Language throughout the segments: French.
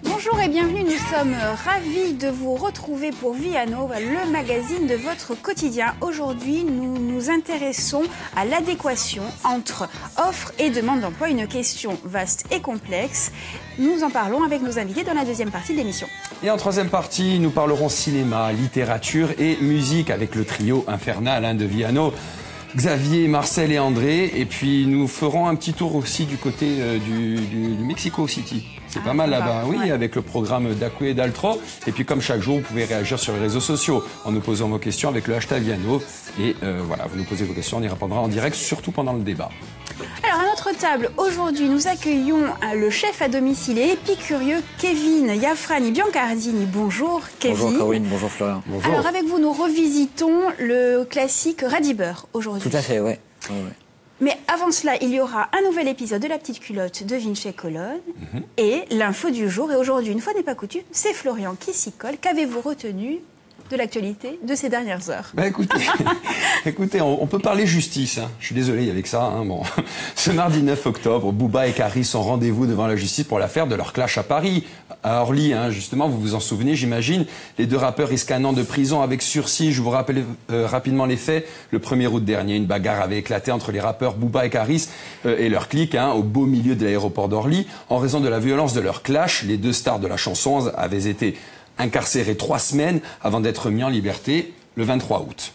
Bonjour et bienvenue, nous sommes ravis de vous retrouver pour Viano, le magazine de votre quotidien. Aujourd'hui, nous nous intéressons à l'adéquation entre offre et demande d'emploi, une question vaste et complexe. Nous en parlons avec nos invités dans la deuxième partie de l'émission. Et en troisième partie, nous parlerons cinéma, littérature et musique avec le trio infernal de Viano. Xavier, Marcel et André. Et puis nous ferons un petit tour aussi du côté du Mexico City. C'est pas mal là-bas, oui, ouais. Avec le programme d'Acue et d'Altro. Et puis comme chaque jour, vous pouvez réagir sur les réseaux sociaux en nous posant vos questions avec le hashtag Viano. Et voilà, vous nous posez vos questions, on y répondra en direct, surtout pendant le débat. Alors à notre table, aujourd'hui, nous accueillons le chef à domicile et épicurieux Kevin Iafrani Biancardini. Bonjour Kevin. Bonjour Caroline, bonjour Florian. Bonjour. Alors avec vous, nous revisitons le classique Radibeur aujourd'hui. Tout à fait, ouais. Mais avant cela, il y aura un nouvel épisode de La Petite Culotte de Vinci Colonne et l'info du jour. Et aujourd'hui, une fois n'est pas coutume, c'est Florian qui s'y colle. Qu'avez-vous retenu de l'actualité de ces dernières heures? Écoutez, on peut parler justice. Hein. Je suis désolé avec ça. Hein, bon. Ce mardi 9 octobre, Booba et Caris ont rendez-vous devant la justice pour l'affaire de leur clash à Paris, à Orly. Hein, justement, vous vous en souvenez, j'imagine. Les deux rappeurs risquent 1 an de prison avec sursis. Je vous rappelle rapidement les faits. Le 1er août dernier, une bagarre avait éclaté entre les rappeurs Booba et Caris et leur clique au beau milieu de l'aéroport d'Orly. En raison de la violence de leur clash, les deux stars de la chanson avaient été incarcérés 3 semaines avant d'être mis en liberté le 23 août.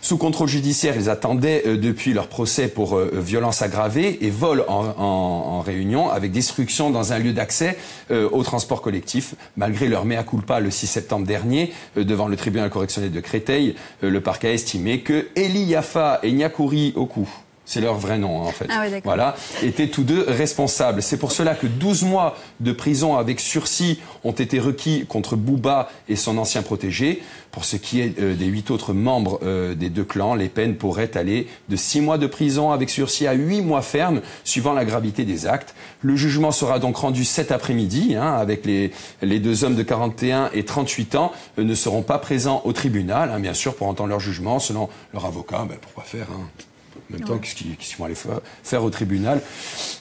Sous contrôle judiciaire, ils attendaient depuis leur procès pour violence aggravée et vol en réunion avec destruction dans un lieu d'accès au transport collectif. Malgré leur mea culpa le 6 septembre dernier, devant le tribunal correctionnel de Créteil, le parquet a estimé que Eli Yafa et Nyakuri Oku, c'est leur vrai nom, en fait. Voilà, étaient tous deux responsables. C'est pour cela que 12 mois de prison avec sursis ont été requis contre Booba et son ancien protégé. Pour ce qui est des 8 autres membres des deux clans, les peines pourraient aller de 6 mois de prison avec sursis à 8 mois ferme, suivant la gravité des actes. Le jugement sera donc rendu cet après-midi, avec les deux hommes de 41 et 38 ans ne seront pas présents au tribunal, bien sûr, pour entendre leur jugement. Selon leur avocat, pourquoi faire En même temps, qu'est-ce qu'ils vont aller faire au tribunal?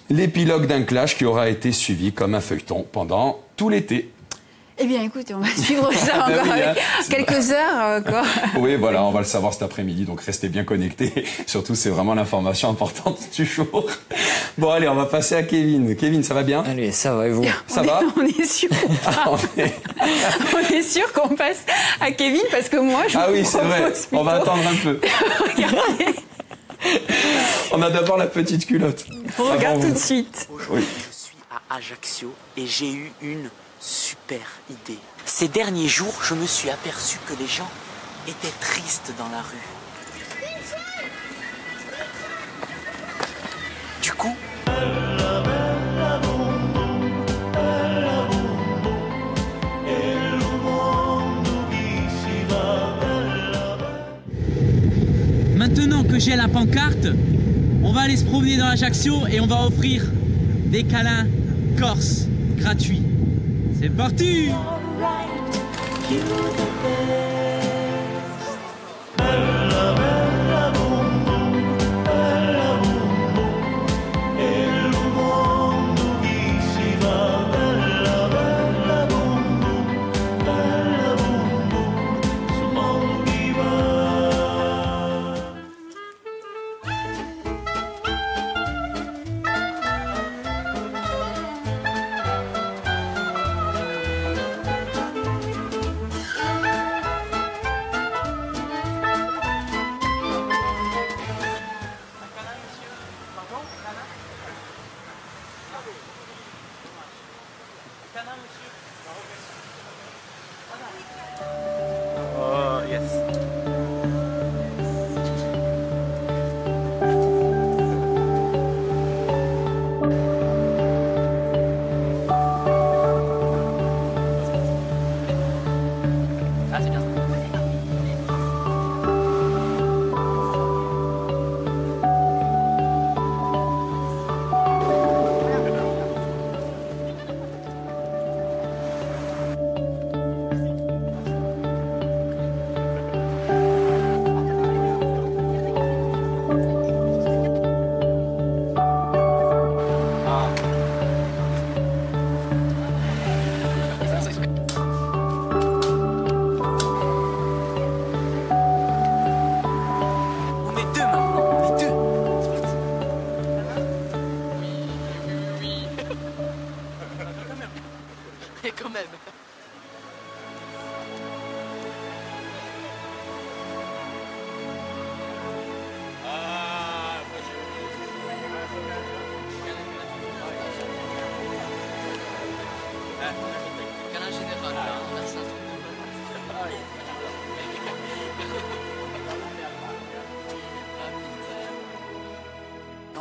L'épilogue d'un clash qui aura été suivi comme un feuilleton pendant tout l'été. Eh bien, écoutez, on va suivre ça encore avec quelques heures encore. Oui, voilà, on va le savoir cet après-midi, donc restez bien connectés. Surtout, c'est vraiment l'information importante du jour. Bon, allez, on va passer à Kevin. Kevin, ça va bien? Allez, ça va, et vous? Ça va? On est sûr on est sûr qu'on passe à Kevin, parce que moi, je oui, c'est vrai, plutôt... on va attendre un peu. Regardez. On a d'abord La Petite Culotte. On regarde tout de suite. Aujourd'hui, je suis à Ajaccio et j'ai eu une super idée. Ces derniers jours, je me suis aperçu que les gens étaient tristes dans la rue. Du coup, maintenant que j'ai la pancarte, on va aller se promener dans Ajaccio et on va offrir des câlins corses gratuits. C'est parti!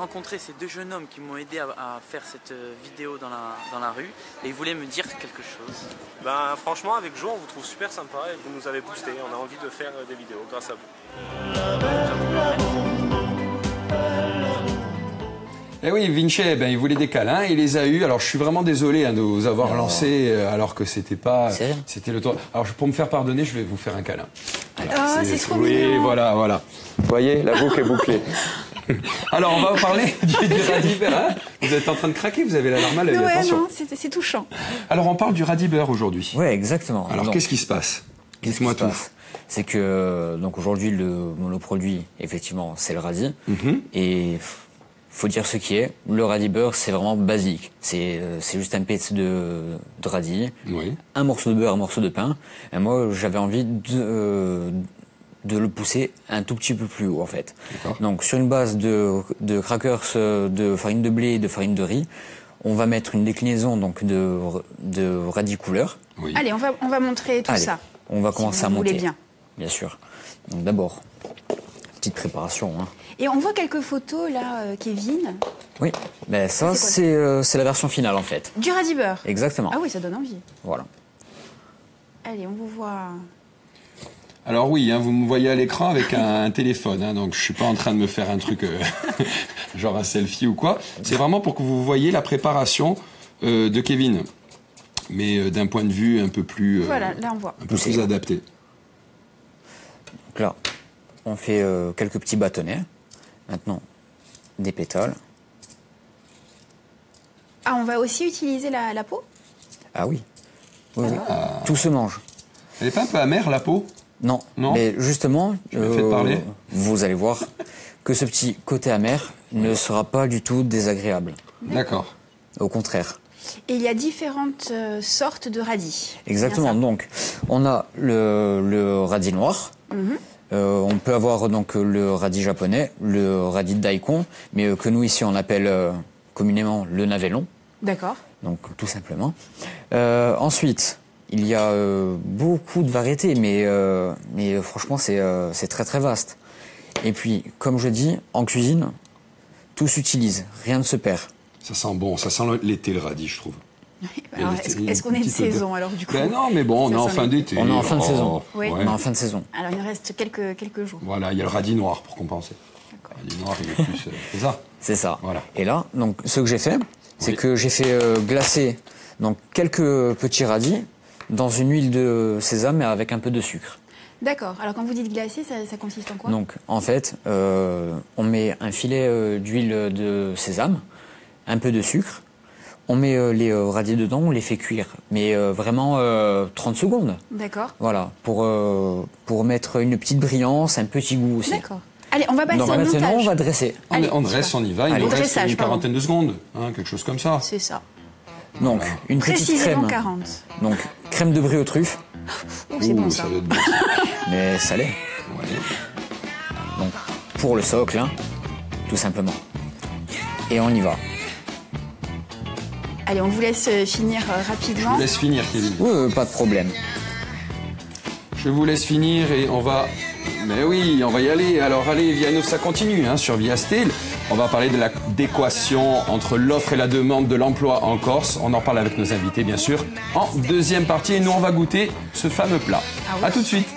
rencontré ces deux jeunes hommes qui m'ont aidé à faire cette vidéo dans la rue et ils voulaient me dire quelque chose. Ben, franchement, avec Jo, on vous trouve super sympa et vous nous avez boosté. On a envie de faire des vidéos grâce à vous. Eh oui, Vinci, il voulait des câlins, il les a eus. Alors je suis vraiment désolé de vous avoir lancé alors que c'était pas, c'était le tour. Alors pour me faire pardonner, je vais vous faire un câlin. Voilà, c'est trop oui, mignon. voilà. Vous voyez, la boucle est bouclée. Alors on va parler du radibeur. Hein, vous êtes en train de craquer, vous avez la larme à l'œil. Ouais, attention. non, c'est touchant. Alors on parle du radibeur aujourd'hui. Ouais, exactement. Alors Donc, qu'est-ce qui se passe? Dites-moi tout. C'est que donc aujourd'hui le monoproduit, effectivement, c'est le radis. Et faut dire ce qui est. Le radis-beurre, c'est vraiment basique. C'est juste un pet de radis, un morceau de beurre, un morceau de pain. Et moi, j'avais envie de le pousser un tout petit peu plus haut, en fait. Donc, sur une base de crackers, de farine de blé et de farine de riz, on va mettre une déclinaison donc de radis couleur. Allez, on va montrer tout ça. On va commencer si à vous monter. Voulez bien. Bien sûr. Donc d'abord, petite préparation. Hein. Et on voit quelques photos là, Kevin. Oui, mais ça c'est la version finale en fait. Du radis-beurre. Exactement. Ah oui, ça donne envie. Voilà. Allez, on vous voit. Alors oui, hein, vous me voyez à l'écran avec un téléphone, hein, donc je suis pas en train de me faire un truc genre un selfie ou quoi. C'est vraiment pour que vous voyez la préparation de Kevin, mais d'un point de vue un peu plus, voilà, là on voit. un peu plus adapté. Donc là, on fait quelques petits bâtonnets. Maintenant, des pétales. Ah, on va aussi utiliser la peau? Ah oui. Oui. Tout se mange. Elle est pas un peu amère la peau? Non. Mais justement, faites parler. Vous allez voir que ce petit côté amer ne sera pas du tout désagréable. D'accord. Au contraire. Et il y a différentes sortes de radis. Exactement. Donc, on a le radis noir. On peut avoir donc le radis japonais, le radis daikon, mais que nous ici on appelle communément le navellon. D'accord. Donc tout simplement. Ensuite, il y a beaucoup de variétés, mais franchement c'est très très vaste. Et puis, comme je dis, en cuisine, tout s'utilise, rien ne se perd. Ça sent bon, ça sent l'été le radis, je trouve. Alors, est-ce qu'on est de saison alors du coup? Ben non, mais bon, on est en fin d'été. On est en fin de saison. Oui. On est en fin de saison. Alors il nous reste quelques jours. Voilà, il y a le radis noir pour compenser. Le radis noir, il est plus... c'est ça? C'est ça. Voilà. Et là, donc, ce que j'ai fait, c'est que j'ai fait glacer donc, quelques petits radis dans une huile de sésame mais avec un peu de sucre. D'accord. Alors quand vous dites glacé, ça consiste en quoi? Donc en fait, on met un filet d'huile de sésame, un peu de sucre, on met les radis dedans, on les fait cuire, mais vraiment 30 secondes. D'accord. Voilà, pour mettre une petite brillance, un petit goût aussi. D'accord. Allez, on va passer Donc au montage. maintenant, on va dresser. Allez, on dresse, on y va, il nous reste une quarantaine de secondes, hein, quelque chose comme ça. C'est ça. Donc, une petite Précisément crème. 40. Donc, crème de brie aux truffes, Oh, c'est bon ça. doit être bon. mais salée. Ouais. Donc, pour le socle, hein, tout simplement. Et on y va. Allez, on vous laisse finir Je rapidement. vous laisse finir, Kevin. Oui, pas de problème. Je vous laisse finir et on va... Mais oui, on va y aller. Alors allez, Viano, ça continue hein, sur Viastel. On va parler de l'adéquation entre l'offre et la demande de l'emploi en Corse. On en parle avec nos invités, bien sûr, en deuxième partie. Et nous, on va goûter ce fameux plat. Ah oui. À tout de suite.